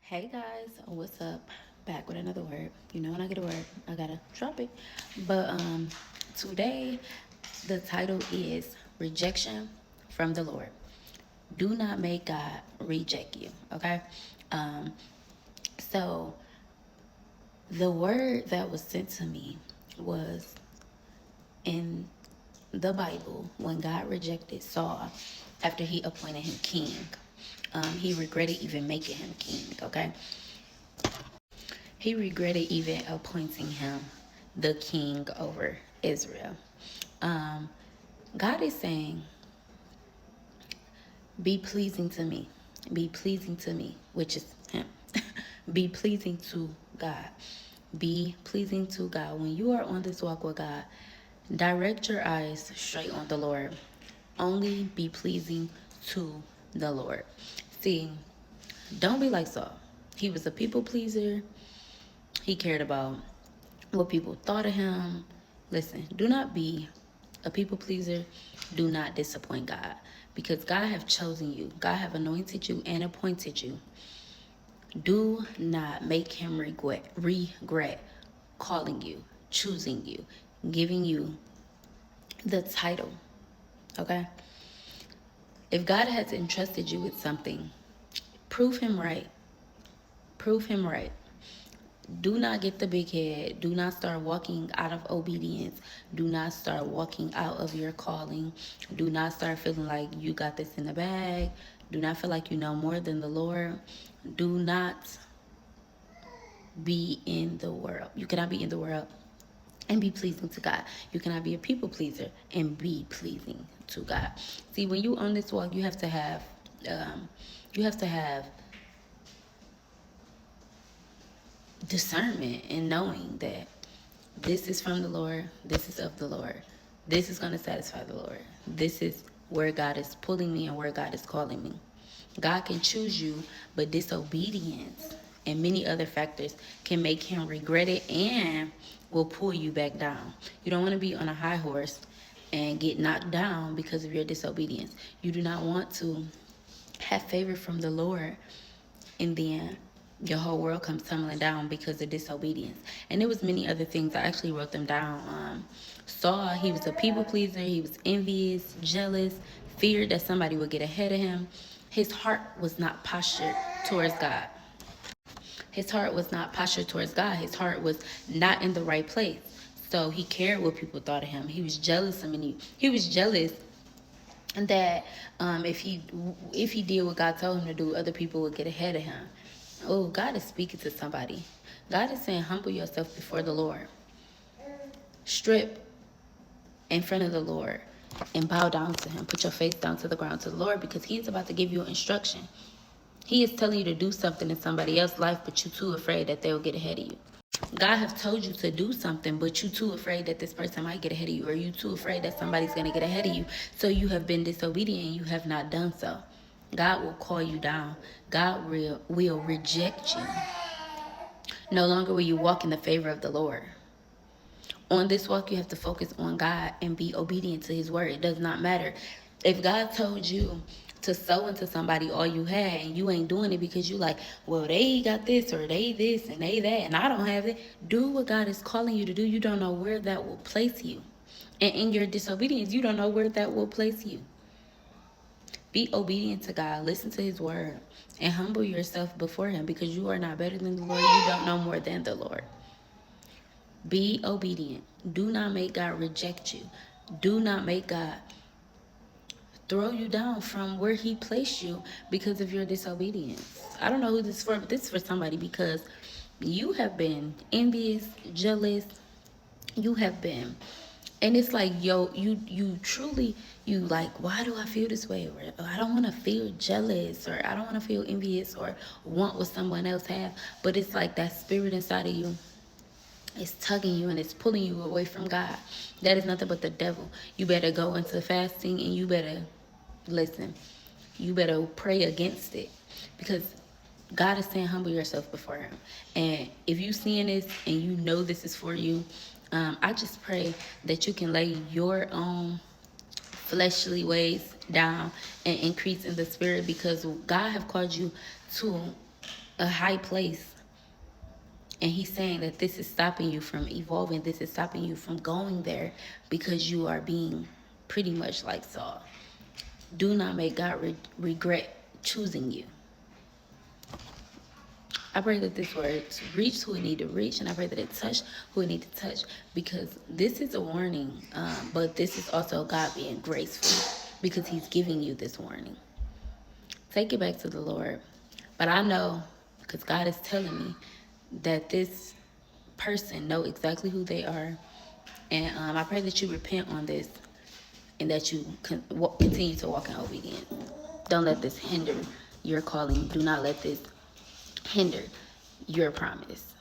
Hey guys, what's up? Back with another word. You know when I get a word, I gotta drop it. But today the title is Rejection from the Lord. Do not make God reject you. Okay? Um so the word that was sent to me was in the Bible when God rejected Saul after he appointed him king. He regretted even making him king, okay? He regretted even appointing him the king over Israel. Um, God is saying, be pleasing to me. Be pleasing to me, which is him. Be pleasing to God. Be pleasing to God. When you are on this walk with God, direct your eyes straight on the Lord. Only be pleasing to the Lord. See, don't be like Saul. He was a people pleaser. He cared about what people thought of him. Listen, do not be a people pleaser. Do not disappoint God, because God have chosen you. God have anointed you and appointed you. Do not make him regret calling you, choosing you, giving you the title. Okay? If God has entrusted you with something, prove him right. Prove him right. Do not get the big head. Do not start walking out of obedience. Do not start walking out of your calling. Do not start feeling like you got this in the bag. Do not feel like you know more than the Lord. Do not be in the world. You cannot be in the world and be pleasing to God. You cannot be a people pleaser and be pleasing to God. See, when you on this walk, you have to have discernment and knowing that this is from the Lord, this is of the Lord, this is going to satisfy the Lord, this is where God is pulling me and where God is calling me. God can choose you, but disobedience and many other factors can make him regret it and will pull you back down. You don't want to be on a high horse and get knocked down because of your disobedience. You do not want to have favor from the Lord and then your whole world comes tumbling down because of disobedience. And there was many other things. I actually wrote them down. Saul, he was a people pleaser. He was envious, jealous, feared that somebody would get ahead of him. His heart was not postured towards God. His heart was not postured towards God. His heart was not in the right place. So he cared what people thought of him. He was jealous. He was jealous that if he did what God told him to do, other people would get ahead of him. Oh, God is speaking to somebody. God is saying, humble yourself before the Lord. Strip in front of the Lord and bow down to him. Put your face down to the ground to the Lord, because he is about to give you instruction. He is telling you to do something in somebody else's life, but you're too afraid that they'll get ahead of you. God has told you to do something, but you too afraid that this person might get ahead of you, or you too afraid that somebody's going to get ahead of you. So you have been disobedient and you have not done so. God will call you down. God will reject you. No longer will you walk in the favor of the Lord. On this walk, you have to focus on God and be obedient to his word. It does not matter. If God told you to sow into somebody all you had and you ain't doing it because you like, well, they got this or they this and they that and I don't have it, do what God is calling you to do. You don't know where that will place you. And in your disobedience, you don't know where that will place you. Be obedient to God. Listen to his word and humble yourself before him, because you are not better than the Lord. You don't know more than the Lord. Be obedient. Do not make God reject you. Do not make God throw you down from where he placed you because of your disobedience. I don't know who this is for, but this is for somebody, because you have been envious, jealous. You have been, and it's like, yo, you truly, you like, why do I feel this way? Or I don't want to feel jealous, or I don't want to feel envious or want what someone else have. But it's like that spirit inside of you, it's tugging you and it's pulling you away from God. That is nothing but the devil. You better go into fasting and you better listen. You better pray against it, because God is saying, humble yourself before him. And if you seeing this and you know this is for you, I just pray that you can lay your own fleshly ways down and increase in the spirit, because God have called you to a high place. And he's saying that this is stopping you from evolving. This is stopping you from going there because you are being pretty much like Saul. Do not make God regret choosing you. I pray that this word reach who it need to reach, and I pray that it touch who it need to touch, because this is a warning, but this is also God being graceful because he's giving you this warning. Take it back to the Lord. But I know, because God is telling me, that this person know exactly who they are. And I pray that you repent on this and that you continue to walk in obedience. Don't let this hinder your calling. Do not let this hinder your promise.